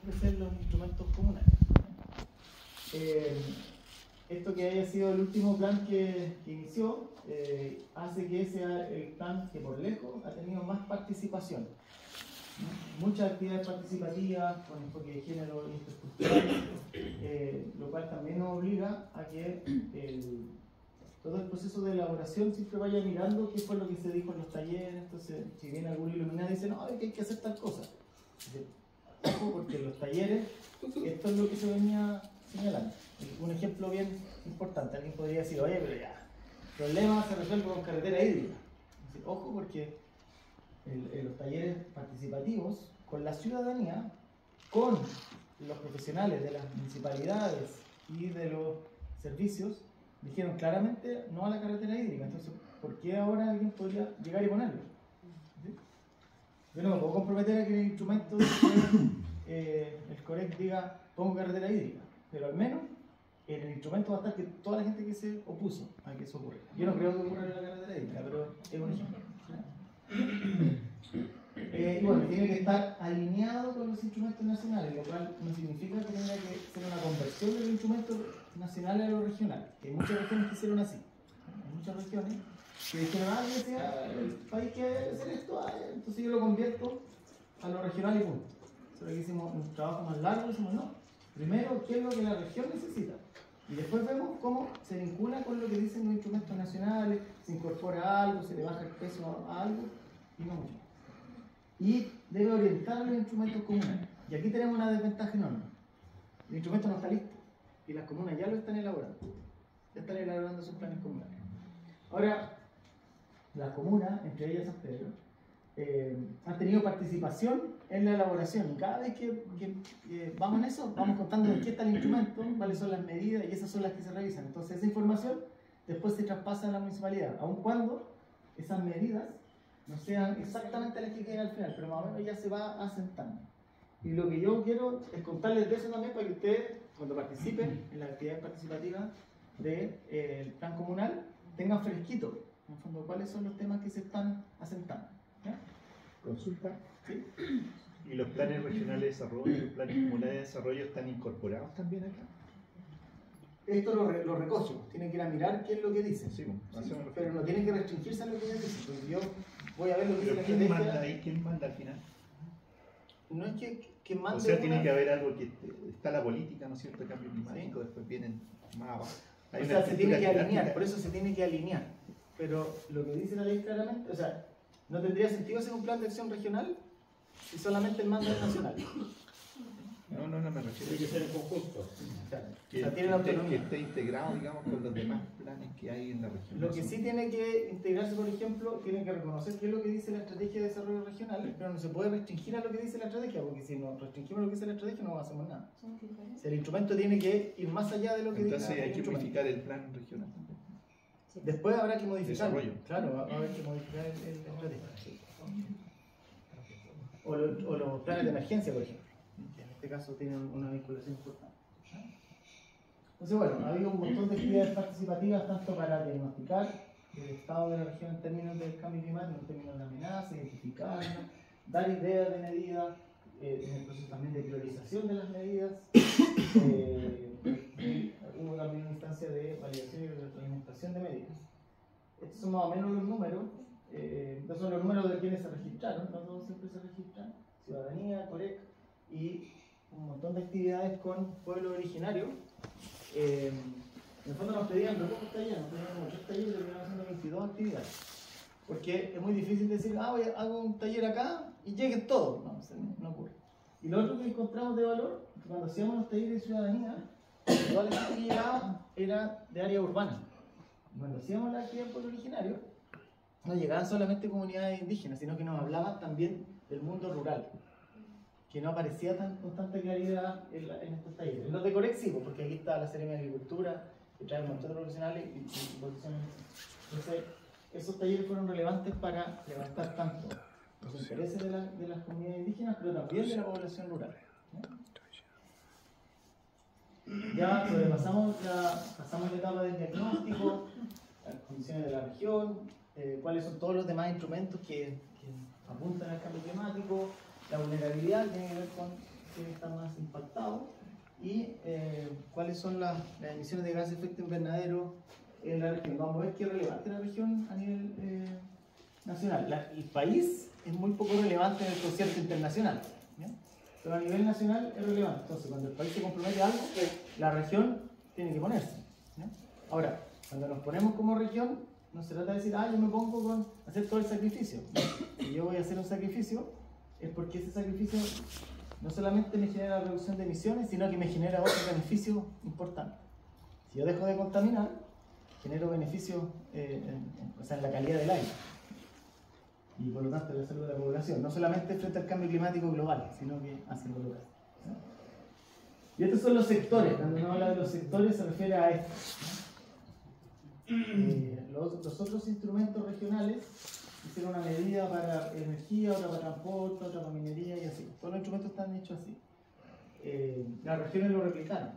ofrecer los instrumentos comunales. Esto que haya sido el último plan que inició, hace que sea el plan que por lejos ha tenido más participación. Muchas actividades participativas con enfoque de género y intercultural, lo cual también nos obliga a que todo el proceso de elaboración siempre vaya mirando qué fue lo que se dijo en los talleres. Entonces, si viene algún iluminado y dice, no, hay que hacer tal cosa. Ojo, porque en los talleres esto es lo que se venía señalando. Un ejemplo bien importante, alguien podría decir, oye, pero ya, el problema se resuelve con carretera hídrica. Entonces, ojo, porque en los talleres participativos, con la ciudadanía, con los profesionales de las municipalidades y de los servicios, dijeron claramente no a la carretera hídrica. Entonces, ¿por qué ahora alguien podría llegar y ponerlo? ¿Sí? Yo no me puedo comprometer a que el instrumento el COREC diga pongo carretera hídrica, pero al menos en el instrumento va a estar que toda la gente que se opuso a que eso ocurra. Yo no creo que ocurra en la carretera hídrica, pero es un ejemplo. Y bueno, tiene que estar alineado con los instrumentos nacionales, lo cual no significa que tenga que ser una conversión de los instrumentos nacionales a los regionales. Hay muchas regiones que hicieron así. Hay muchas regiones que dijeron, yo decía, el país quiere hacer esto, entonces yo lo convierto a lo regional y punto. Solo que hicimos un trabajo más largo, decimos no. Primero, ¿qué es lo que la región necesita? Y después vemos cómo se vincula con lo que dicen los instrumentos nacionales, se incorpora algo, se le baja el peso a algo, y no mucho. Y debe orientar los instrumentos comunales. Y aquí tenemos una desventaja enorme. El instrumento no está listo, y las comunas ya lo están elaborando. Ya están elaborando sus planes comunales. Ahora, las comunas, entre ellas San Pedro, han tenido participación en la elaboración, y cada vez que vamos en eso, vamos contando en qué está el instrumento, cuáles son las medidas, y esas son las que se revisan. Entonces esa información después se traspasa a la municipalidad, aun cuando esas medidas no sean exactamente las que queden al final, pero más o menos ya se va asentando. Y lo que yo quiero es contarles de eso también para que ustedes, cuando participen en las actividades participativas del plan comunal, tengan fresquito, en el fondo, cuáles son los temas que se están asentando. ¿Ya? Consulta. ¿Sí? ¿Y los planes regionales de desarrollo y los planes comunales de desarrollo están incorporados también acá? Esto lo recojo, tienen que ir a mirar qué es lo que dicen. Sí, pero no tienen que restringirse a lo que ellos dicen, porque yo voy a ver lo que dice la ¿quién estrategia. manda ahí? ¿Quién manda al final? No es que mande. O sea, tiene que haber algo que está la política, ¿no es cierto? El cambio climático, ¿sí? Después vienen más abajo. O sea, se tiene que alinear, por eso se tiene que alinear. Pero lo que dice la ley claramente, o sea, no tendría sentido hacer un plan de acción regional si solamente el mando es nacional. No, me refiero. Tiene que ser en conjunto. Que esté integrado, digamos, con los demás planes que hay en la región. Lo que sí tiene que integrarse, por ejemplo, tiene que reconocer qué es lo que dice la estrategia de desarrollo regional, pero no se puede restringir a lo que dice la estrategia, porque si nos restringimos a lo que dice la estrategia no hacemos nada. O sea, el instrumento tiene que ir más allá de lo que dice. Entonces hay que modificar el plan regional también. Después habrá que modificar. Desarrollo. Claro, va a haber que modificar la estrategia. O los planes de emergencia, por ejemplo, que en este caso tienen una vinculación importante. Entonces, bueno, ha habido un montón de actividades participativas, tanto para diagnosticar el estado de la región en términos del cambio climático, en términos de amenaza, identificarla, dar ideas de medidas, en el proceso también de priorización de las medidas. Hubo también una instancia de validación y retroalimentación de medidas. Estos son más o menos los números. Estos son los números de quienes se registraron, no todos siempre se registran, ciudadanía, COREC, y un montón de actividades con pueblos originarios. En el fondo nos pedían pocos talleres, nos pedían como 3 talleres y terminamos haciendo 22 actividades. Porque es muy difícil decir, hago un taller acá y lleguen todos. No ocurre. Y lo otro que encontramos de valor, cuando hacíamos los talleres de ciudadanía, toda la gente que llegaba era de área urbana. Y cuando hacíamos la actividad en pueblo originario, no llegaban solamente comunidades indígenas, sino que nos hablaban también del mundo rural, que no aparecía con tanta claridad en estos talleres. En los de COREC sí, porque aquí está la Seremia de Agricultura, que trae un montón de profesionales y profesionales. Entonces, esos talleres fueron relevantes para levantar tanto los intereses de las comunidades indígenas, pero también de la población rural. Ya sobrepasamos pasamos la etapa del diagnóstico, las condiciones de la región, cuáles son todos los demás instrumentos que apuntan al cambio climático, la vulnerabilidad tiene que ver con que está más impactado y cuáles son las emisiones de gases de efecto invernadero en la región. Vamos a ver qué es relevante la región a nivel nacional. El país es muy poco relevante en el concierto internacional, ¿ya? Pero a nivel nacional es relevante. Entonces, cuando el país se compromete a algo, la región tiene que ponerse, ¿ya? Ahora, cuando nos ponemos como región, no se trata de decir, yo me pongo con hacer todo el sacrificio. Si yo voy a hacer un sacrificio, es porque ese sacrificio no solamente me genera reducción de emisiones, sino que me genera otro beneficio importante. Si yo dejo de contaminar, genero beneficios en la calidad del aire y por lo tanto en la salud de la población, no solamente frente al cambio climático global, sino que haciendo local. Y estos son los sectores. Cuando uno habla de los sectores se refiere a esto, ¿no? Los otros instrumentos regionales hicieron una medida para energía, otra para transporte, otra para minería y así. Todos los instrumentos están hechos así. Las regiones lo replicaron.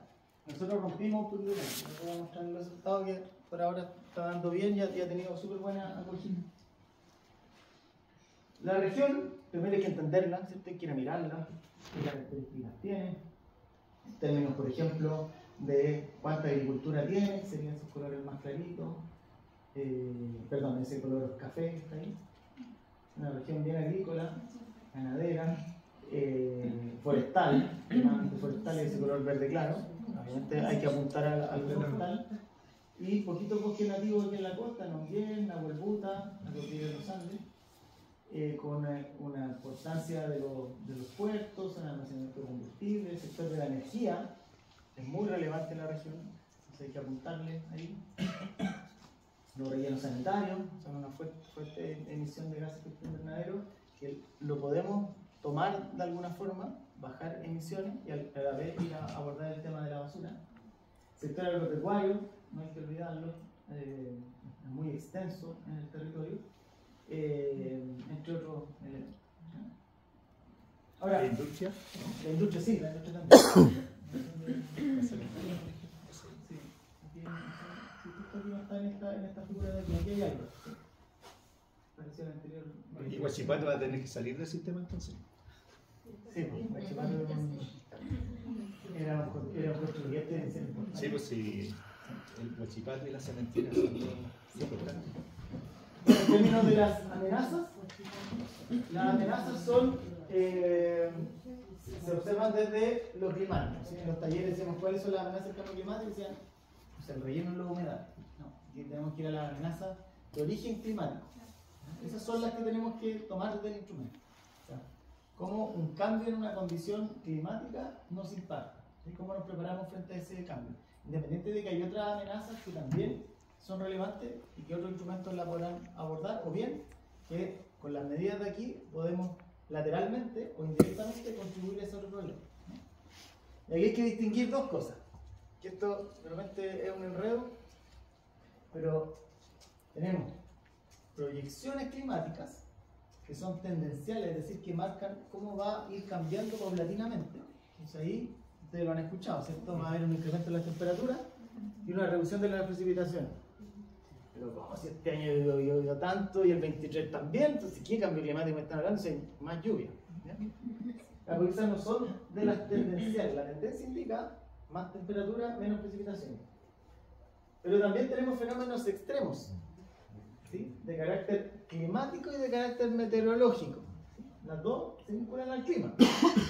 Nosotros rompimos por lo menos. Les voy a mostrar el resultado que por ahora está dando bien y ha tenido súper buena acogida. La región, primero hay que entenderla, ¿cierto? Hay que ir a mirarla, qué características tiene, en términos, por ejemplo, de cuánta agricultura tiene, serían esos colores más claritos, perdón, ese color café que está ahí. Una región bien agrícola, ganadera, forestal, llamamente forestal es ese color verde claro, obviamente hay que apuntar al forestal, y poquito bosque nativo aquí en la costa, Nonguén, Nahuelbuta, la cordillera de los Andes, con una importancia de los puertos, el almacenamiento de combustible, el sector de la energía es muy relevante en la región, entonces hay que apuntarle ahí. Los rellenos sanitarios son una fuerte emisión de gases de efecto invernadero que lo podemos tomar de alguna forma, bajar emisiones y a la vez ir a abordar el tema de la basura. Sector agropecuario, no hay que olvidarlo, es muy extenso en el territorio, entre otros elementos. Ahora, ¿La industria? La industria sí, la industria también. Aquí no está en esta figura de aquí hay algo. Pareció el anterior. ¿Y Huachipato va a tener que salir del sistema entonces? Sí, pues Huachipato era un contribuyente de ser importante. Sí, pues sí, el Huachipato y la cementera son importantes. En términos de las amenazas son, se observan desde lo climático. ¿Sí? En los talleres decíamos cuáles son las amenazas del cambio climático y decían, el relleno en la humedad. No, aquí tenemos que ir a las amenazas de origen climático. Esas son las que tenemos que tomar desde el instrumento. O sea, cómo un cambio en una condición climática nos impacta. ¿Sí? Cómo nos preparamos frente a ese cambio. Independiente de que hay otras amenazas que también son relevantes y que otros instrumentos la podrán abordar, o bien que con las medidas de aquí podemos lateralmente o indirectamente contribuir a ese otro problema. Y aquí hay que distinguir dos cosas. Que esto realmente es un enredo, pero tenemos proyecciones climáticas que son tendenciales, es decir, que marcan cómo va a ir cambiando paulatinamente. Entonces ahí ustedes lo han escuchado, ¿cierto? Va a haber un incremento en la temperatura y una reducción de las precipitaciones. Pero como si este año llovió tanto y el 23 también, entonces ¿qué cambio climático me están hablando? Si hay más lluvia. ¿Ya? Las proyecciones no son de las tendenciales, la tendencia indica más temperatura, menos precipitaciones. Pero también tenemos fenómenos extremos, ¿sí? De carácter climático y de carácter meteorológico. Las dos se vinculan al clima.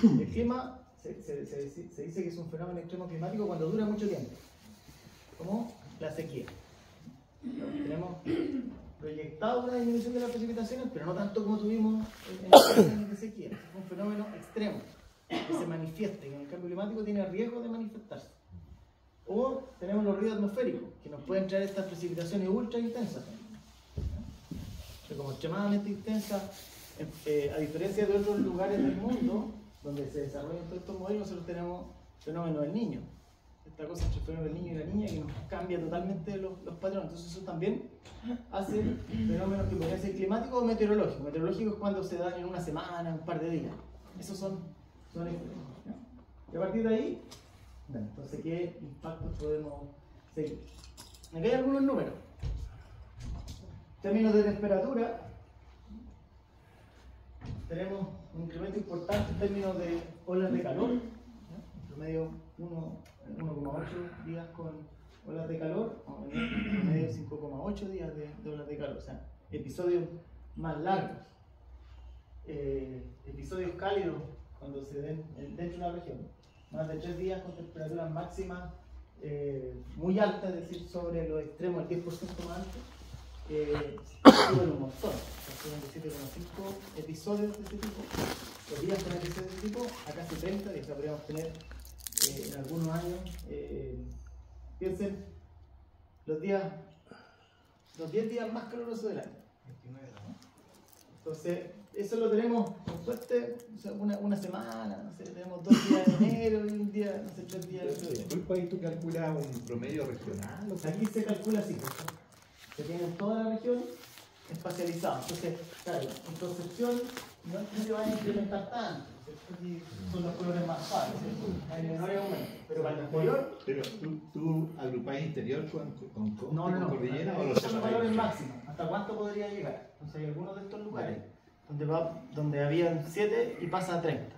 El clima se dice que es un fenómeno extremo climático cuando dura mucho tiempo, como la sequía. Tenemos proyectado una disminución de las precipitaciones, pero no tanto como tuvimos en los años de sequía. Es un fenómeno extremo que se manifiesta y en el cambio climático tiene riesgo de manifestarse. O tenemos los ríos atmosféricos, que nos pueden traer estas precipitaciones ultra intensas. Pero como extremadamente intensas, a diferencia de otros lugares del mundo donde se desarrollan todos estos modelos, nosotros tenemos fenómenos del niño. Esta cosa entre el fenómeno del niño y la niña que nos cambia totalmente los patrones. Entonces eso también hace fenómenos que podrían ser climáticos o meteorológicos. Meteorológicos es cuando se dan en una semana, un par de días. Esos son extremos. Y a partir de ahí, bueno, entonces ¿qué impactos podemos seguir? Aquí hay algunos números. En términos de temperatura, tenemos un incremento importante en términos de olas de calor, en promedio 1,8 días con olas de calor, o en promedio 5,8 días de olas de calor, o sea, episodios más largos, episodios cálidos cuando se den dentro de una región, más de 3 días con temperaturas máximas muy altas, es decir, sobre los extremos, el 10% más alto, suben un montón, suben de 7,5 episodios de este tipo, los días con episodios de este tipo, a casi 30, y podríamos tener en algunos años, piensen, los 10 días más calurosos del año. 29, ¿no? Entonces, eso lo tenemos con suerte, o sea, una semana, no sé, tenemos 2 días de enero y un día, no sé, 3 días de febrero. ¿Disculpa, ahí tú calculas un promedio regional? Aquí se calcula así, se tiene en toda la región espacializado. Entonces, claro, en Concepción no es que se vaya a incrementar tanto, aquí son los colores más suaves, hay menores aumentos, pero para el interior. Pero tú agrupáis interior con cordillera o los son los valores máximos. ¿Hasta cuánto podría llegar? Entonces, hay algunos de estos lugares donde habían 7 y pasa a 30.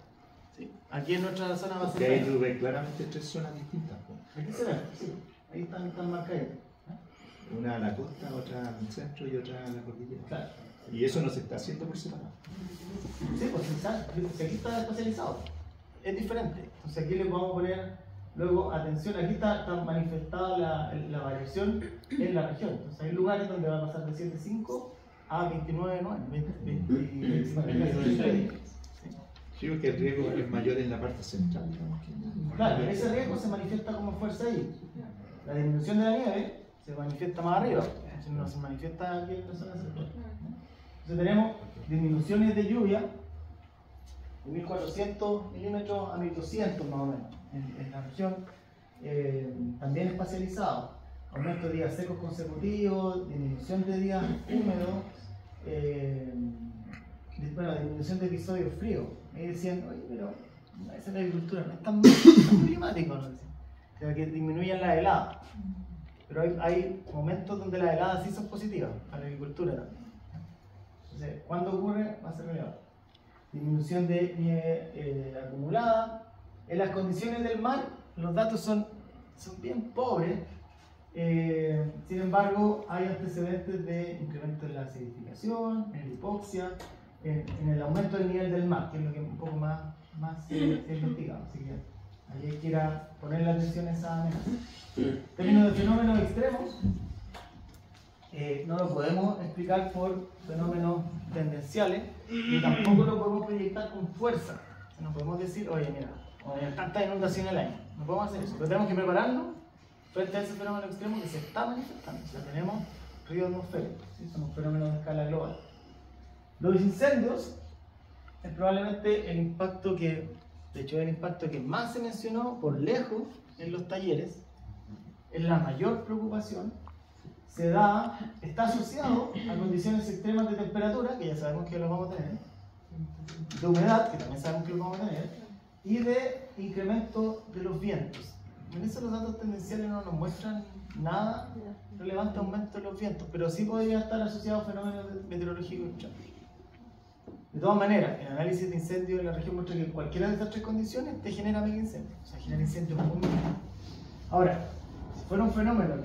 ¿Sí? Aquí en nuestra zona va a ser. Que ahí tú ves claramente 3 zonas distintas. Aquí se ven, sí, ahí están marcadas. Una a la costa, otra al centro y otra a la cordillera. Claro. Y eso no se está haciendo por separado. Sí, pues aquí está especializado. Es diferente. Entonces aquí le vamos a poner luego atención. Aquí está manifestada la variación en la región. Entonces hay lugares donde va a pasar de 7,5 a 29,9, 20. Sí, porque el riesgo es mayor en la parte central. Claro, ese riesgo se manifiesta como fuerza ahí. La disminución de la nieve se manifiesta más arriba, no se manifiesta aquí en la zona central. Entonces tenemos disminuciones de lluvia de 1400 milímetros a 1200 más o menos en la región, también espacializado. Aumento de días secos consecutivos, disminución de días húmedos, disminución de episodios fríos. Me decían, oye, pero esa es la agricultura, no es tan climático, ¿no? O sea, que disminuyan las heladas. Pero hay momentos donde las heladas sí son positivas para la agricultura también. Entonces, ¿cuándo ocurre? Va a ser relevante. Disminución de nieve acumulada. En las condiciones del mar, los datos son bien pobres. Sin embargo, hay antecedentes de incremento en la acidificación, en la hipoxia, en el aumento del nivel del mar, que es lo que un poco más se investiga. Así que ahí hay que ir a poner la atención a esa amenaza. En términos de fenómenos extremos, no lo podemos explicar por fenómenos tendenciales y tampoco lo podemos proyectar con fuerza. No podemos decir, oye, mira, hay tanta inundación al año. No podemos hacer eso, pero tenemos que prepararnos frente a ese fenómeno extremo que se está manifestando. O sea, tenemos ríos atmosféricos, ¿sí? Son fenómenos de escala global. Los incendios es probablemente el impacto que, de hecho, es el impacto que más se mencionó por lejos en los talleres. Es la mayor preocupación. Está asociado a condiciones extremas de temperatura, que ya sabemos que lo vamos a tener, de humedad, que también sabemos que lo vamos a tener, y de incremento de los vientos. En eso los datos tendenciales no nos muestran nada relevante aumento de los vientos, pero sí podría estar asociado a fenómenos meteorológicos extremos. De todas maneras, el análisis de incendios en la región muestra que cualquiera de estas 3 condiciones te genera mega incendios, o sea, genera incendios muy mínimos. Ahora, si fuera un fenómeno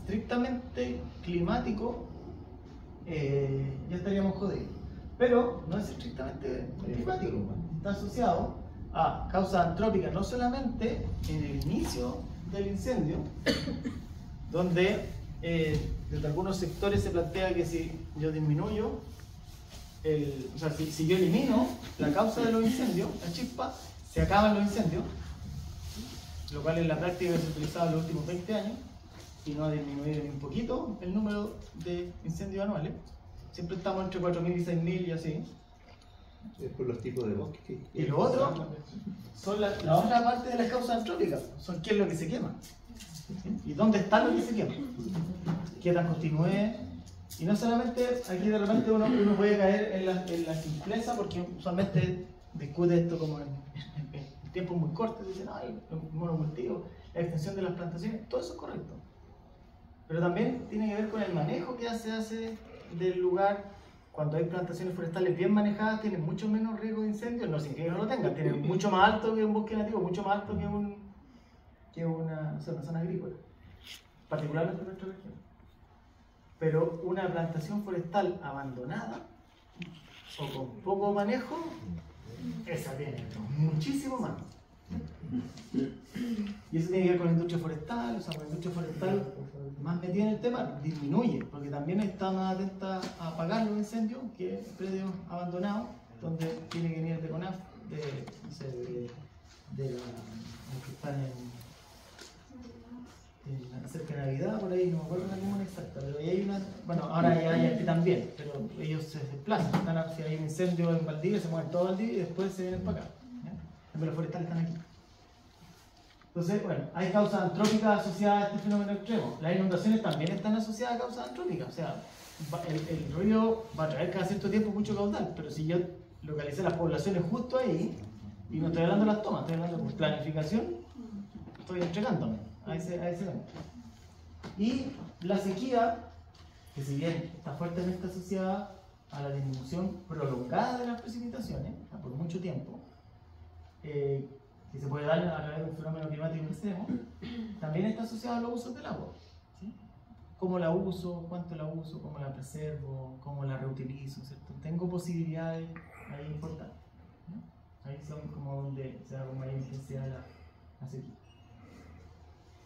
estrictamente climático, ya estaríamos jodidos. Pero no es estrictamente climático, está asociado a causas antrópicas, no solamente en el inicio del incendio, donde desde algunos sectores se plantea que si yo disminuyo, o sea, si yo elimino la causa de los incendios, la chispa, se acaban los incendios, lo cual en la práctica se ha utilizado en los últimos 20 años y no ha disminuido ni un poquito el número de incendios anuales. Siempre estamos entre 4.000 y 6.000 y así. Es por los tipos de bosques. Y lo otro son la otra parte de las causas antrópicas, son qué es lo que se quema y dónde está lo que se quema, qué tan continuo es. Y no solamente aquí de repente uno puede caer en la simpleza, porque usualmente discute esto como en tiempos muy cortos, dicen, ay, el monocultivo, la extensión de las plantaciones, todo eso es correcto. Pero también tiene que ver con el manejo que se hace del lugar, cuando hay plantaciones forestales bien manejadas, tienen mucho menos riesgo de incendio, no significa que no lo tengan, tienen mucho más alto que un bosque nativo, mucho más alto que una zona agrícola, particularmente en nuestra región. Pero una plantación forestal abandonada o con poco manejo, esa tiene muchísimo más. Y eso tiene que ver con la industria forestal, o sea, con la industria forestal más metida en el tema, disminuye, porque también está más atenta a apagar los incendios que predios abandonados, donde tiene que venir de CONAF, no sé, de los que están cerca de Navidad, por ahí, no me acuerdo la comuna exacta, pero ahí hay una, bueno, ahora ya hay aquí también, pero ellos se desplazan, si hay un incendio en Valdivia, se mueven todo Valdivia y después se vienen para acá. Pero los forestales están aquí. Entonces, bueno, hay causas antrópicas asociadas a este fenómeno extremo. Las inundaciones también están asociadas a causas antrópicas. O sea, el río va a traer cada cierto tiempo mucho caudal, pero si yo localicé las poblaciones justo ahí, y no estoy hablando de las tomas, estoy hablando de planificación, estoy entregándome a ese evento. Y la sequía, que si bien está fuertemente asociada a la disminución prolongada de las precipitaciones, o sea, por mucho tiempo, que se puede dar a través de un fenómeno climático extremo, también está asociado a los usos del agua. ¿Sí? ¿Cómo la uso? ¿Cuánto la uso? ¿Cómo la preservo? ¿Cómo la reutilizo? ¿Cierto? Tengo posibilidades ahí importantes. ¿No? Ahí son como donde se da con mayor intensidad la sequía.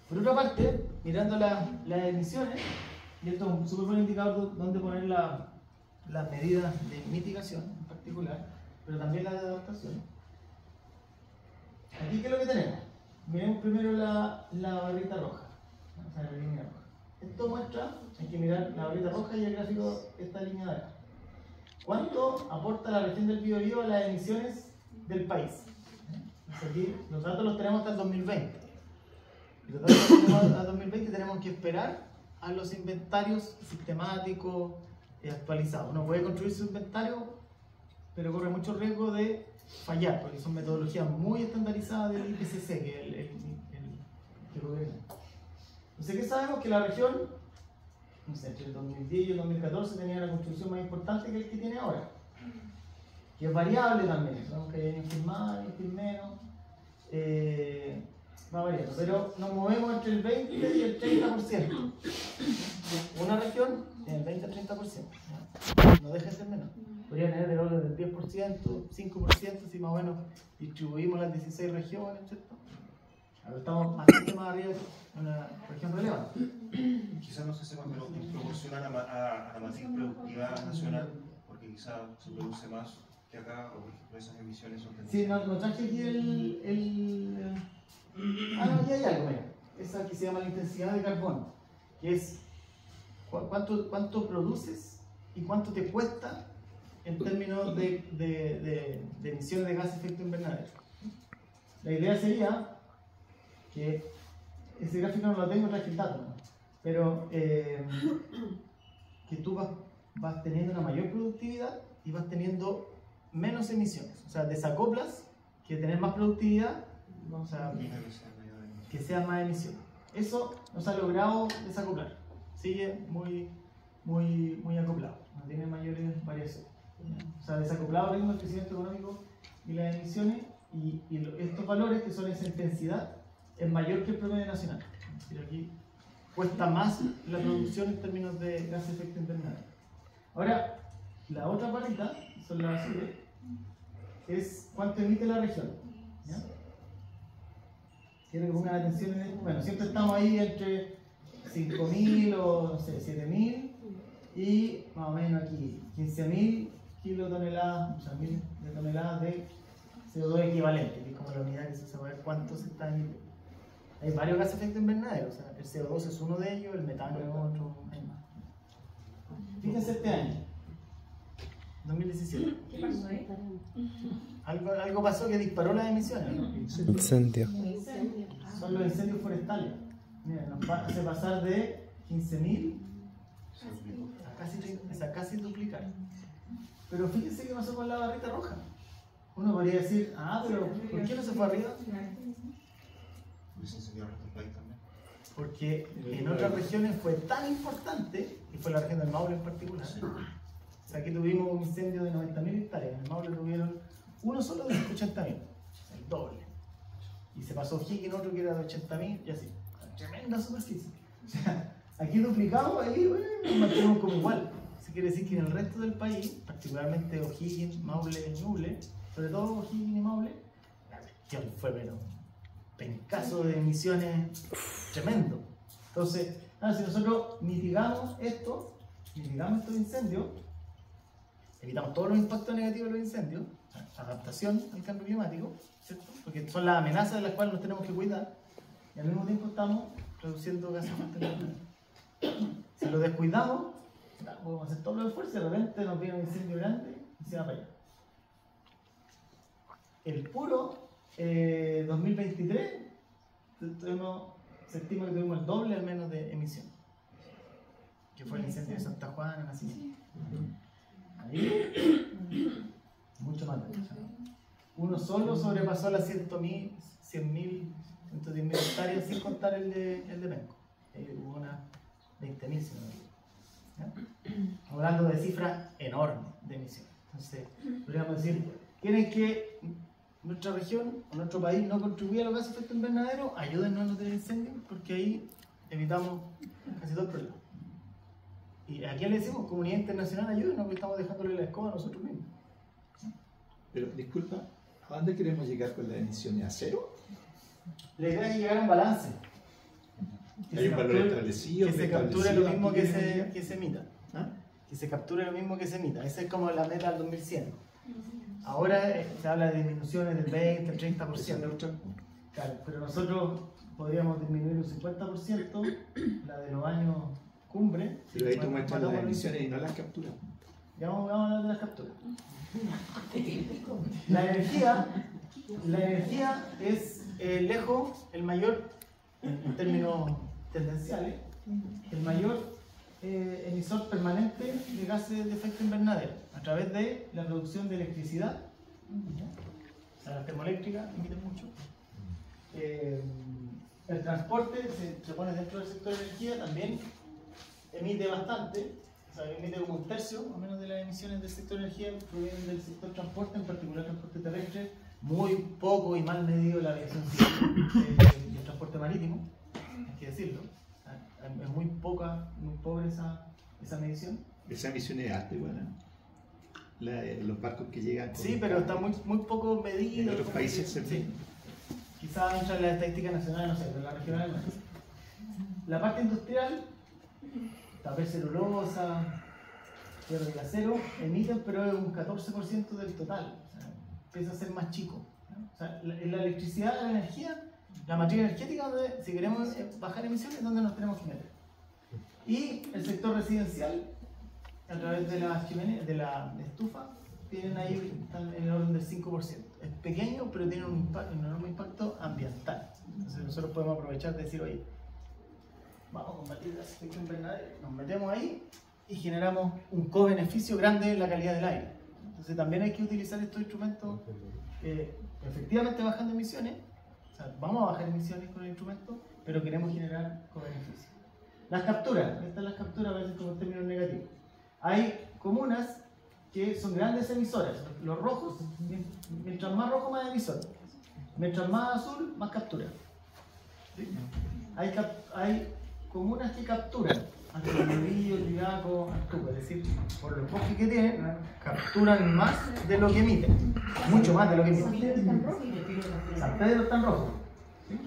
Por otra parte, mirando las emisiones, y esto es un súper buen indicador de dónde poner las medidas de mitigación en particular, pero también las de adaptación. Aquí, ¿qué es lo que tenemos? Miremos primero la barrita roja, o sea, la línea roja. Esto muestra, hay que mirar la barrita roja y el gráfico de esta línea de acá. ¿Cuánto aporta la región del Biobío a las emisiones del país? Entonces aquí los datos los tenemos hasta el 2020. Y los datos que tenemos hasta el 2020 tenemos que esperar a los inventarios sistemáticos actualizados. Uno puede construir su inventario, pero corre mucho riesgo de fallar, porque son metodologías muy estandarizadas del IPCC, que es el gobierno. Entonces, ¿qué sabemos? Que la región, no sé, entre el 2010 y el 2014 tenía una construcción más importante que el que tiene ahora, que es variable también, sabemos que hay años más, años menos, va variando, pero nos movemos entre el 20 y el 30%. Una región tiene el 20 al 30%, no deja de ser menos. Podría tener el orden del 10%, 5%, si más o menos distribuimos las 16 regiones, ¿cierto? Ahora estamos bastante más arriba de una región relevante. Quizás no se sepa, pero en proporción a la matriz productiva nacional, porque quizás se produce más que acá, o por ejemplo esas emisiones son Sí, no traje aquí no, aquí hay algo, mira. Esa que se llama la intensidad de carbono, que es cuánto produces y cuánto te cuesta en términos de emisiones de gases de efecto invernadero. La idea sería que ese gráfico no lo tengo, traje el dato, ¿no? Pero que tú vas teniendo una mayor productividad y vas teniendo menos emisiones. O sea, desacoplas que tener más productividad, o sea, que sea más emisiones. Eso no se ha logrado desacoplar. Sigue muy acoplado, no tiene mayores variaciones. O sea, desacoplado el ritmo del crecimiento económico y las emisiones, y estos valores, que son esa intensidad, es mayor que el promedio nacional. Es decir, aquí cuesta más la producción en términos de gases de efecto invernadero. Ahora, la otra patita, son las azules, es cuánto emite la región. ¿Ya? Quiero que pongan atención en esto. Bueno, siempre estamos ahí entre 5.000 o no sé, 7.000 y más o menos aquí 15.000 kilotoneladas, o sea, 1.000 de toneladas de CO2 equivalente, que es como la unidad que se usa para ver cuánto se está emitiendo. Hay varios gases de efecto invernadero, o sea, el CO2 es uno de ellos, el metano es otro, hay más. Fíjense este año, 2017. ¿Qué pasó ahí? Algo pasó que disparó las emisiones, ¿no? Incendio. Son los incendios forestales. Miren, nos hace pasar de 15.000 a casi duplicar. Pero fíjense qué pasó con la barrita roja. Uno podría decir, pero ¿por qué no se fue arriba? Porque en otras regiones fue tan importante, y fue la región del Maule en particular, O sea, aquí tuvimos un incendio de 90.000 hectáreas, en el Maule tuvieron uno solo de 80.000, el doble. Y se pasó O'Higgins otro que era de 80.000 y así. Tremenda superficie. O sea, aquí duplicamos, ahí nos mantenemos como igual. Eso quiere decir que en el resto del país, particularmente O'Higgins, Maule, Ñuble, sobre todo O'Higgins y Maule, la cuestión fue pero pencazo de emisiones tremendo. Entonces, si nosotros mitigamos estos incendios, evitamos todos los impactos negativos de los incendios, adaptación al cambio climático, ¿cierto? Porque son las amenazas de las cuales nos tenemos que cuidar, y al mismo tiempo estamos reduciendo gases de efecto invernadero. Si lo descuidamos, podemos hacer todos los esfuerzos y de repente nos viene un incendio grande y se va para allá. El puro 2023 se estima que tuvimos el doble al menos de emisión, que fue el incendio de Santa Juana, Nacimiento. Ahí, mucho más de eso. Uno solo sobrepasó las 100.000, 100.000, 110.000 hectáreas sin contar el de Penco. Hubo unas 20.000, si no me equivoco. Hablando de cifras enormes de emisiones. Entonces, podríamos decir, tienen que nuestra región o nuestro país no contribuye a los gases de efecto invernadero, ayúdennos a no tener incendios, porque ahí evitamos casi todo el problema. Y a quién le decimos, comunidad internacional, ayúdenos, porque estamos dejándole la escoba a nosotros mismos. Pero, disculpa, ¿a dónde queremos llegar con las emisiones? ¿A cero? La idea es llegar a un balance. ¿Hay un valor establecido? Que se capture lo mismo que se se emita. ¿Ah? Que se capture lo mismo que se emita. Esa es como la meta del 2100. Ahora se habla de disminuciones del 20, el 30%. Claro, pero nosotros podríamos disminuir un 50%, la de los años cumbre. Pero ahí tú muestras las emisiones y no las capturas. Ya vamos a hablar de las capturas. La energía es lejos el mayor, en términos tendenciales, el mayor emisor permanente de gases de efecto invernadero a través de la producción de electricidad. O sea, las termoeléctricas emiten mucho. El transporte se pone dentro del sector de energía, también emite bastante. O sea, emite como un tercio o menos de las emisiones del sector de energía provienen del sector transporte, en particular transporte terrestre, muy poco y mal medido la aviación civil y el transporte marítimo, hay que decirlo. Es muy pobre esa medición. Esa emisión es alta igual, ¿no? Los barcos que llegan con... Sí, pero está muy poco medido. En otros países se... Sí. Quizás entra en la estadística nacional, no sé, pero la regional no. La parte industrial, papel celulosa, hierro y acero, emiten, pero es un 14% del total. O sea, empieza a ser más chico, ¿no? O sea, la electricidad, la energía, la matriz energética, donde, si queremos bajar emisiones, es donde nos tenemos que meter. Y el sector residencial, a través de la chimenea, de la estufa, tienen ahí, están en el orden del 5%. Es pequeño, pero tiene un enorme impacto ambiental. Entonces nosotros podemos aprovechar de decir, oye, vamos a combatir el efecto invernadero, nos metemos ahí y generamos un co-beneficio grande en la calidad del aire. Entonces también hay que utilizar estos instrumentos efectivamente bajando emisiones. O sea, vamos a bajar emisiones con el instrumento, pero queremos generar co-beneficio. Las capturas, estas las capturas a veces como términos negativos. Hay comunas que son grandes emisoras. Los rojos, mientras más rojo, más emisor. Mientras más azul, más captura. ¿Sí? Hay comunas que capturan, Antonio, Triaco, Antuco, es decir, por los bosques que tienen, capturan más de lo que emiten, mucho más de lo que emiten. San Pedro está en rojo, ¿sí?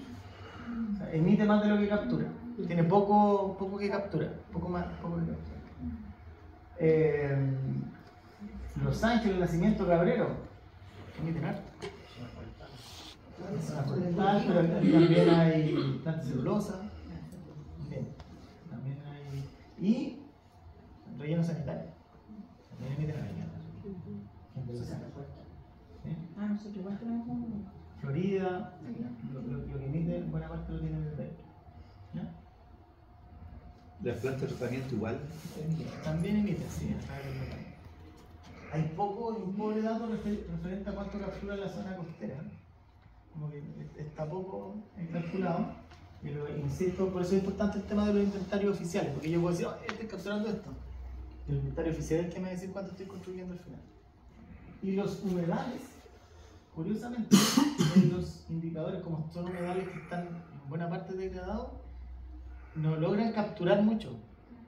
O sea, emite más de lo que captura, tiene poco que captura, poco que captura. Los Ángeles, el Nacimiento, Cabrero, emiten harto. Pero también hay tanta celulosa. También hay. Y relleno sanitario. También emiten relleno. Nosotros igual tenemos un... Florida, lo que emite, buena parte lo tiene el verde. Las plantas de tratamiento igual. También emiten, sí, a través del metano. Hay un pobre dato referente a cuánto captura la zona costera. Como que está poco calculado. Pero insisto, por eso es importante el tema de los inventarios oficiales, porque yo puedo decir, estoy capturando esto. el inventario oficial es el que me va a decir cuánto estoy construyendo al final. Y los humedales, curiosamente, en los indicadores, como son humedales que están en buena parte degradados, no logran capturar mucho,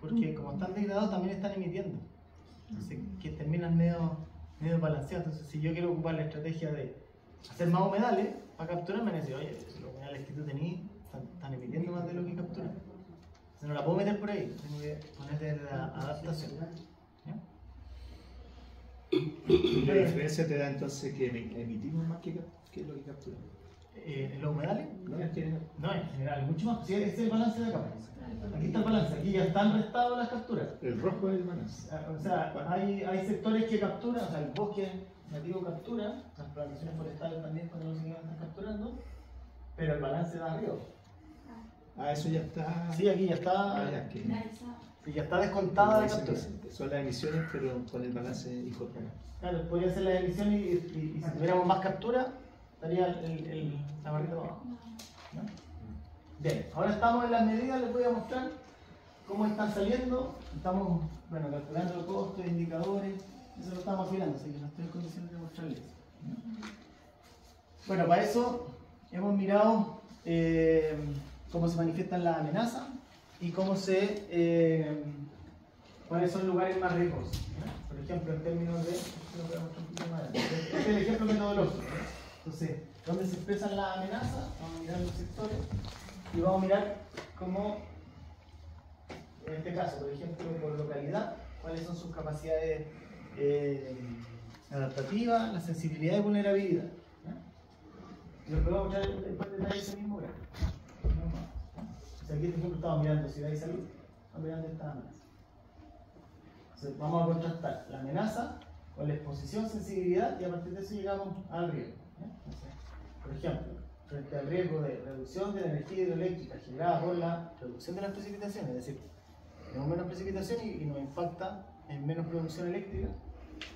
porque como están degradados también están emitiendo. Entonces, que terminan medio balanceados. Entonces, si yo quiero ocupar la estrategia de hacer más humedales, para capturar me decir, oye, los humedales que tú tenías están emitiendo más de lo que capturan. Entonces, no la puedo meter por ahí, tengo que ponerle la adaptación. ¿Ya? ¿Y la diferencia te da entonces que emitimos más que lo que capturamos? ¿En los humedales? No, es que No, en general, mucho más. Sí, ese es el balance de acá. Aquí está el balance, aquí ya están restadas las capturas. el rojo es el balance. O sea, hay sectores que capturan, o sea, el bosque nativo captura, las plantaciones forestales también cuando los indígenas están capturando, pero el balance da arriba. Ah, eso ya está. Sí, aquí ya está, Ah, ya, que- sí, ya está descontada la Eso captura. son las emisiones, pero con el balance incorporado. Claro, podría ser la emisión y si tuviéramos más captura, estaría la barrita abajo. ¿No? Bien, ahora estamos en las medidas, les voy a mostrar cómo están saliendo. Estamos, bueno, calculando los costos, indicadores, eso lo estamos afilando, así que no estoy en condiciones de mostrarles eso. Bueno, para eso hemos mirado cómo se manifiestan las amenazas y cómo cuáles son lugares más riesgosos. ¿No? Por ejemplo, en términos de... Lo voy a mostrar un poquito más adelante. Este es el ejemplo metodológico. ¿No? Entonces, ¿dónde se expresan las amenazas? Vamos a mirar los sectores y vamos a mirar cómo, en este caso, por ejemplo, por localidad, cuáles son sus capacidades adaptativas, la sensibilidad y vulnerabilidad. ¿No? Y lo voy a mostrar después de detalle ese mismo gráfico. O sea, aquí, por ejemplo, estamos mirando ciudad y salud, estamos mirando esta amenaza. Entonces, vamos a contrastar la amenaza con la exposición, sensibilidad y a partir de eso llegamos al riesgo. Entonces, por ejemplo, frente al riesgo de reducción de la energía hidroeléctrica generada por la reducción de las precipitaciones, es decir, tenemos menos precipitación y nos impacta en menos producción eléctrica,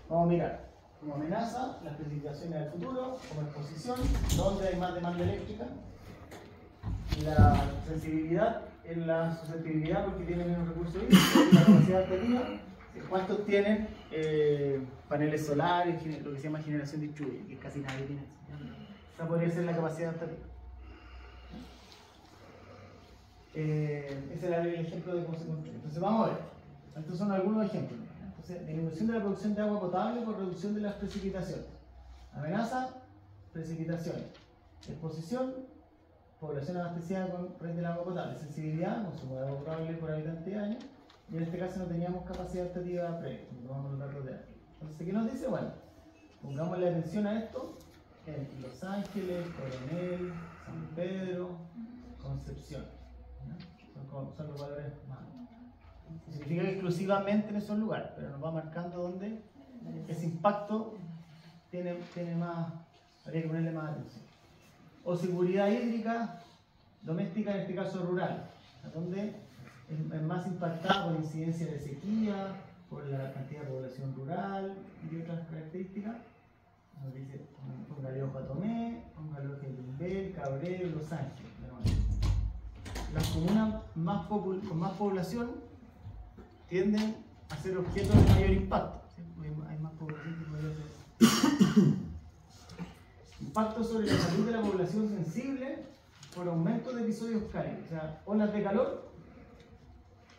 vamos a mirar como amenaza las precipitaciones del futuro, como exposición, donde hay más demanda eléctrica, y la sensibilidad en la susceptibilidad porque tiene menos recursos hídricos, y la capacidad adaptativa, cuántos tienen paneles solares, lo que se llama generación distribuida, que casi nadie tiene eso. Esa podría ser la capacidad adaptativa. Ese era el ejemplo de cómo se construye. Entonces vamos a ver. Estos son algunos ejemplos. Entonces, disminución de la producción de agua potable por reducción de las precipitaciones. Amenaza, precipitaciones. Exposición, población abastecida con red del agua potable. Sensibilidad, consumo de agua potable por habitante de año. Y en este caso no teníamos capacidad adaptativa previa. Tomamos los datos de aquí. Entonces, ¿qué nos dice? Bueno, pongamos la atención a esto en Los Ángeles, Coronel, San Pedro, Concepción. Son los valores más. Significa que exclusivamente en esos lugares, pero nos va marcando dónde ese impacto tiene más, habría que ponerle más atención. O seguridad hídrica doméstica, en este caso rural, donde es más impactada por incidencia de sequía, por la cantidad de población rural y otras características. Nos dice, póngale ojo a Tomé, póngale ojo a Yumbel, Cabrero, Los Ángeles. Las comunas con más población tienden a ser objeto de mayor impacto. ¿Sí? Hay más población que podría ser. Impacto sobre la salud de la población sensible por aumento de episodios cálidos. O sea, olas de calor,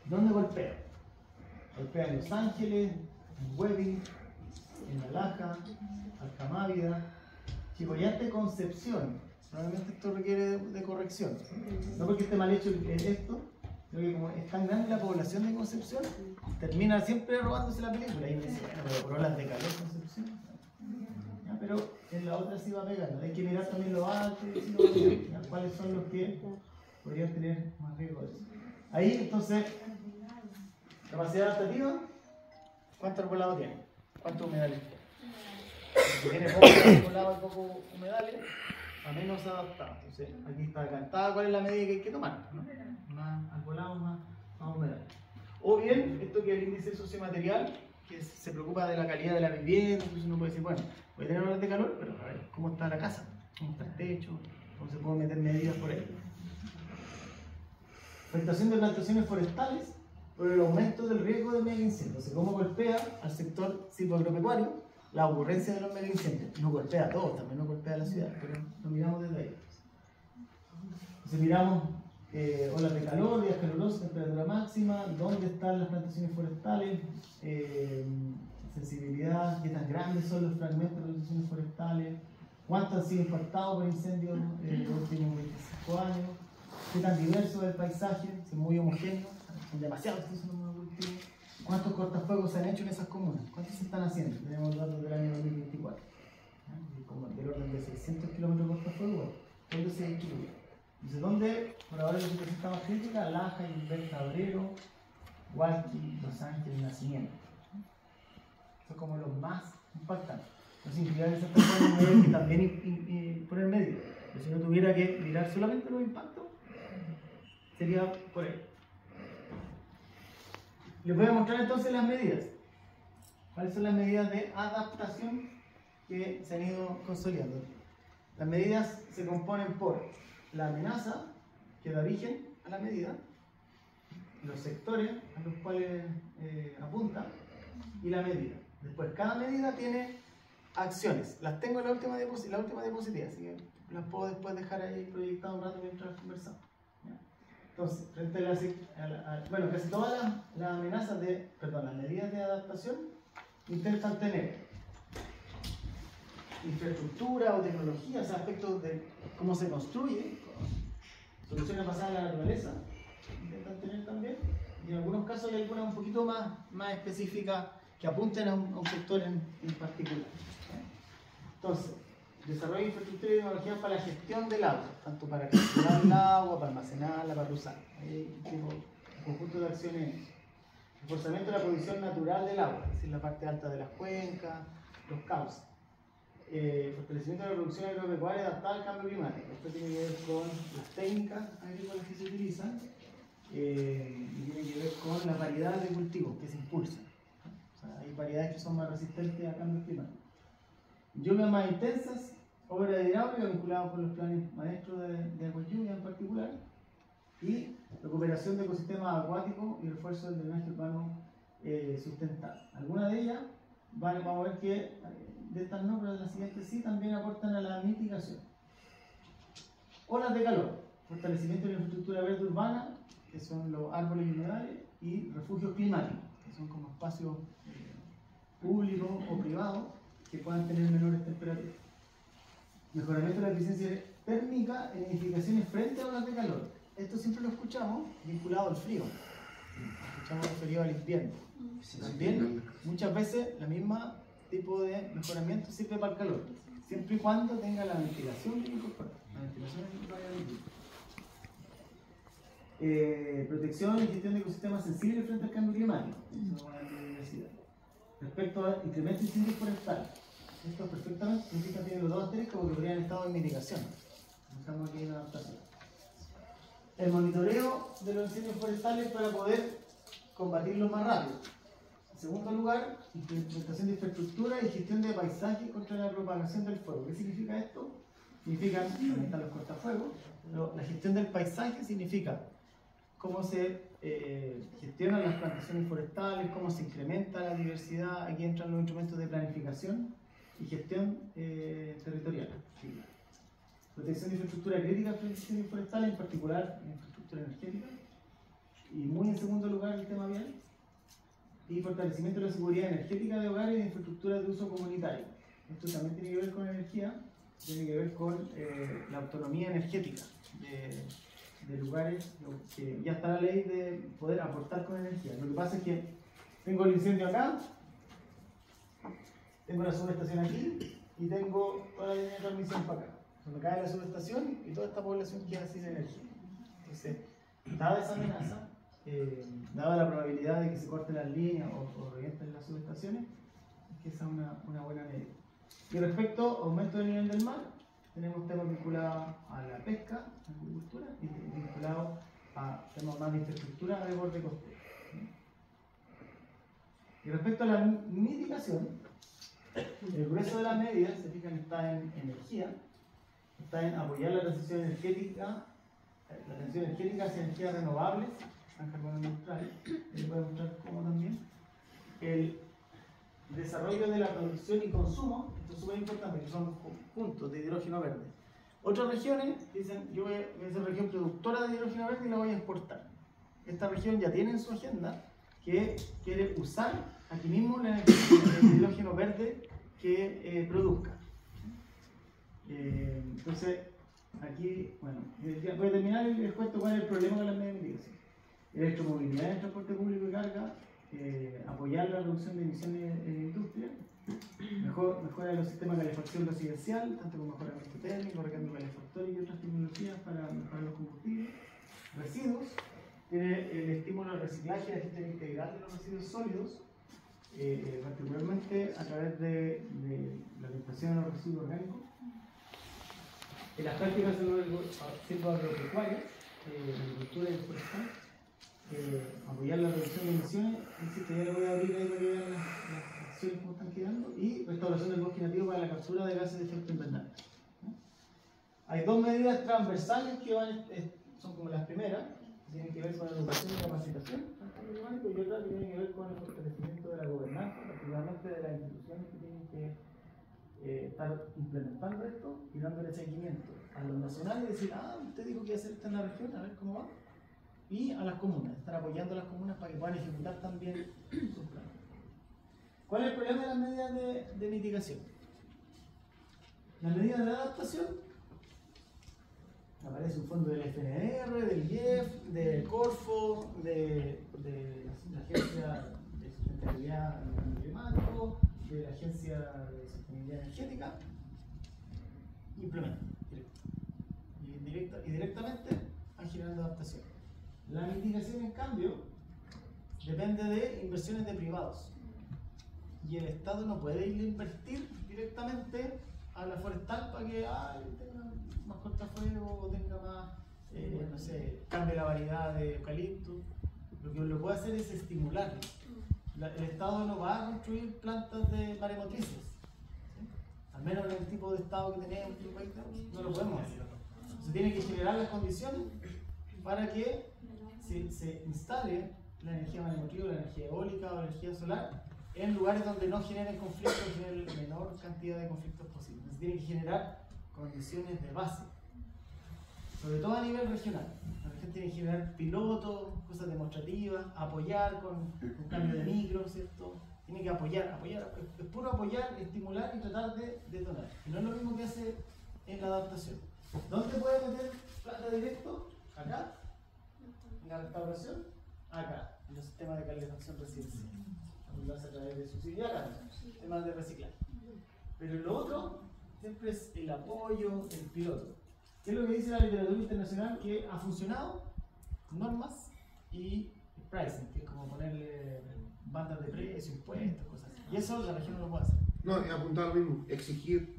¿dónde golpea? Golpea en Los Ángeles, en Huevín, en La Laja, Alcamávida, Chicoyante, Concepción. Probablemente esto requiere de corrección. No porque esté mal hecho esto, sino que como es tan grande la población de Concepción, termina siempre robándose la película. Y me dice, bueno, pero por olas de calor Concepción. ¿Ya? Pero en la otra sí va pegando. Hay que mirar también los altos, cuáles son los que podrían tener más riesgo de eso. Ahí, entonces, capacidad adaptativa, ¿cuánto arbolado tiene? ¿Cuántos humedales tiene? Si tiene poco arbolado y poco humedales, a menos adaptado. Entonces, aquí está cantada cuál es la medida que hay que tomar, ¿no? Más arbolado, más humedales. O bien, esto que es el índice sociomaterial, que se preocupa de la calidad de la vivienda, entonces uno puede decir, bueno, voy a tener horas de calor, pero a ver, ¿cómo está la casa? ¿Cómo está el techo? ¿Cómo se pueden meter medidas por ahí? Afectación de plantaciones forestales por el aumento del riesgo de megaincendios. Entonces, ¿cómo golpea al sector silvoagropecuario la ocurrencia de los megaincendios? No golpea a todos, también no golpea a la ciudad, pero lo miramos desde ahí. Entonces miramos olas de calor, días calurosos, temperatura máxima, dónde están las plantaciones forestales, sensibilidad, qué tan grandes son los fragmentos de plantaciones forestales, cuántos han sido impactados por incendios en los últimos 25 años, qué tan diverso es el paisaje, si es muy homogéneo, son demasiados cultivos, cuántos cortafuegos se han hecho en esas comunas, cuántos se están haciendo. Tenemos datos del año 2024, como del orden de 600 kilómetros de cortafuegos, ¿dónde se distribuye? Entonces, ¿dónde? Por ahora la situación está más crítica: Laja, Inverta, Obrero, Hualqui, Los Ángeles, Nacimiento. Son como los más impactantes. No significa que se estén poniendo medidas que también poner medidas. Pero si no tuviera que mirar solamente los impactos, sería por ahí. Les voy a mostrar entonces las medidas. ¿Cuáles son las medidas de adaptación que se han ido consolidando? Las medidas se componen por la amenaza que da origen a la medida, los sectores a los cuales apunta y la medida. Después, cada medida tiene acciones. Las tengo en la última diapositiva, así que las puedo después dejar ahí proyectadas un rato mientras conversamos. ¿Ya? Entonces, frente bueno, casi todas las amenazas las medidas de adaptación intentan tener infraestructura o tecnología, o sea, aspectos de cómo se construye, soluciones basadas en la naturaleza, intentan tener también, y en algunos casos hay algunas un poquito más específicas que apunten a un sector en particular. Entonces, desarrollo de infraestructura y tecnología para la gestión del agua, tanto para capturar el agua, para almacenarla, para usarla. Hay un conjunto de acciones. Reforzamiento de la provisión natural del agua, es decir, la parte alta de las cuencas, los cauces. Fortalecimiento de la producción agropecuaria adaptada al cambio climático. Esto tiene que ver con las técnicas agrícolas que se utilizan y tiene que ver con la variedad de cultivos que se impulsan. O sea, hay variedades que son más resistentes a cambios climáticos. Lluvias más intensas, obras de hidráulica vinculadas con los planes maestros de agua y lluvia en particular, y recuperación de ecosistemas acuáticos y refuerzo del drenaje urbano sustentable. Algunas de ellas vamos a ver que de estas no, pero de las siguientes sí también aportan a la mitigación. Olas de calor, fortalecimiento de la infraestructura verde urbana, que son los árboles y humedales, y refugios climáticos, que son como espacios públicos o privados que puedan tener menores temperaturas. Mejoramiento de la eficiencia térmica en edificaciones frente a olas de calor. Esto siempre lo escuchamos vinculado al frío. Lo escuchamos referido al invierno. También, muchas veces, la misma tipo de mejoramiento sirve para el calor, siempre y cuando tenga la ventilación bien incorporada. La ventilación es protección y gestión de ecosistemas sensibles frente al cambio climático. Eso va a la biodiversidad. Respecto a incremento de incendios forestales, esto perfectamente significa que tiene los dos asteriscos porque podrían estar en mitigación. Estamos aquí en adaptación. El monitoreo de los incendios forestales para poder combatirlos más rápido. En segundo lugar, implementación de infraestructura y gestión de paisaje contra la propagación del fuego. ¿Qué significa esto? Significa aumentar los cortafuegos, pero la gestión del paisaje significa cómo se gestionan las plantaciones forestales, cómo se incrementa la diversidad. Aquí entran los instrumentos de planificación y gestión territorial. Protección de infraestructura crítica frente a incendios forestales, en particular infraestructura energética. Y muy en segundo lugar, el tema vial. Y fortalecimiento de la seguridad energética de hogares y de infraestructuras de uso comunitario. Esto también tiene que ver con energía, tiene que ver con la autonomía energética de lugares, que ya está la ley de poder aportar con energía. Lo que pasa es que tengo el incendio acá, tengo la subestación aquí y tengo toda la línea de transmisión para acá. Cuando cae la subestación y toda esta población queda sin energía. Entonces, dada esa amenaza, dada la probabilidad de que se corten las líneas o revienten las subestaciones, es que esa es una buena medida. Y respecto a aumento del nivel del mar, tenemos temas vinculados a la pesca, a la agricultura, y vinculados a temas más de infraestructura de borde costero. Y respecto a la mitigación, el grueso de las medidas, se fijan, está en energía, está en apoyar la transición energética hacia energías renovables en carbono neutral, les voy a mostrar cómo también. El desarrollo de la producción y consumo, esto es súper importante, que son puntos de hidrógeno verde. Otras regiones dicen, yo voy a ser región productora de hidrógeno verde y la voy a exportar. Esta región ya tiene en su agenda que quiere usar aquí mismo el hidrógeno verde que produzca. Entonces, aquí, bueno, voy a terminar y les cuento cuál es el problema con las medidas de mitigación. Electromovilidad en el transporte público y carga, apoyar la reducción de emisiones en la industria, mejora de los sistemas de calefacción residencial, tanto como mejoramiento térmico, recambio calefactorio y otras tecnologías para mejorar los combustibles. Residuos, tiene el estímulo al reciclaje y la gestión integral de los residuos sólidos, particularmente a través de la limpiación de los residuos orgánicos. En las prácticas silvoagropecuarias, agricultura y forestal, apoyar la reducción de emisiones, insisto, ya le voy a abrir ahí para que vean las acciones como están quedando, y restauración del bosque nativo para la captura de gases de efecto invernadero. Hay dos medidas transversales que son como las primeras, que tienen que ver con la educación y capacitación, y otra que tienen que ver con el fortalecimiento de la gobernanza, particularmente de las instituciones que tienen que estar implementando esto y dándole seguimiento a los nacionales y decir, usted dijo que iba a hacer esto en la región, a ver cómo va. Y a las comunas, estar apoyando a las comunas para que puedan ejecutar también sus planes. ¿Cuál es el problema de las medidas de mitigación? Las medidas de adaptación, aparece un fondo del FNR, del IEF, del Corfo, de la Agencia de Sustentabilidad en el Cambio Climático, de la Agencia de Sostenibilidad Energética, implementan y directamente van generando adaptación. La mitigación, en cambio, depende de inversiones de privados. Y el Estado no puede ir a invertir directamente a la forestal para que tenga más cortafuegos o tenga más, no sé, cambie la variedad de eucalipto. Lo que lo puede hacer es estimularlo. El Estado no va a construir plantas de maremotrices. ¿Sí? Al menos en el tipo de Estado que tenemos, no lo podemos hacer. Se tienen que generar las condiciones para que se instale la energía maremotriz, la energía eólica o la energía solar en lugares donde no generen conflictos, generen la menor cantidad de conflictos posible. Se tienen que generar condiciones de base, sobre todo a nivel regional. La región tiene que generar pilotos, cosas demostrativas, apoyar con un cambio de micro, ¿cierto? Tiene que apoyar, es puro apoyar, estimular y tratar de detonar. Y no es lo mismo que hace en la adaptación. ¿Dónde puede meter plata directo? Acá. En la restauración, acá, en los sistemas de calefacción residencial. Lo hace a través de subsidios, acá, temas de reciclaje. Pero lo otro siempre es el apoyo, el piloto. ¿Qué es lo que dice la literatura internacional? Que ha funcionado, normas y pricing, que es como ponerle bandas de precio, impuestos, cosas así. Y eso la región no lo puede hacer. No, apuntar lo mismo, exigir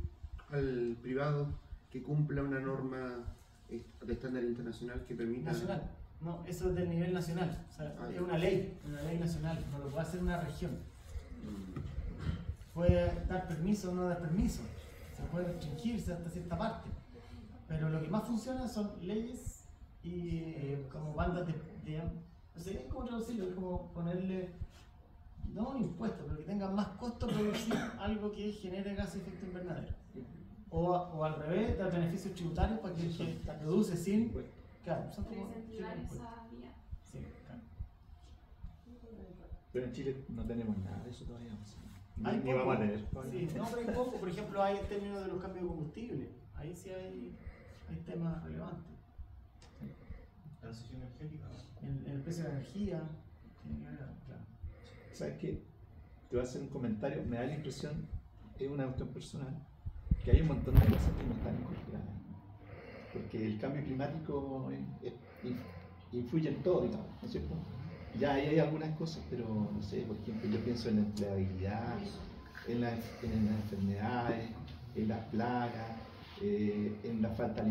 al privado que cumpla una norma de estándar internacional que permita... Nacional. No, eso es del nivel nacional. O sea, es una ley nacional, no lo puede hacer una región. Puede dar permiso o no dar permiso, se puede restringirse hasta cierta parte. Pero lo que más funciona son leyes y como bandas de no sé cómo traducirlo, es como ponerle, no un impuesto, pero que tenga más costo producir algo que genere gases de efecto invernadero. O al revés, dar beneficios tributarios para que se produce sin... Claro, son como... Incentivar esa vía. Sí, claro. Pero en Chile no tenemos nada de eso todavía. Hay Ni vamos a tener. Sí, no, pero hay poco. Por ejemplo, hay el término de los cambios de combustible. Ahí sí hay temas relevantes. Transición energética. El precio de la energía. Tiene que ver, claro. ¿Sabes qué? Te voy a hacer un comentario. Me da la impresión, es una cuestión personal, que hay un montón de cosas que no están incorporadas. Porque el cambio climático influye en todo, digamos, ¿no es cierto? Ya ahí hay algunas cosas, pero no sé, por ejemplo, yo pienso en la empleabilidad, en las enfermedades, en las plagas, en la falta de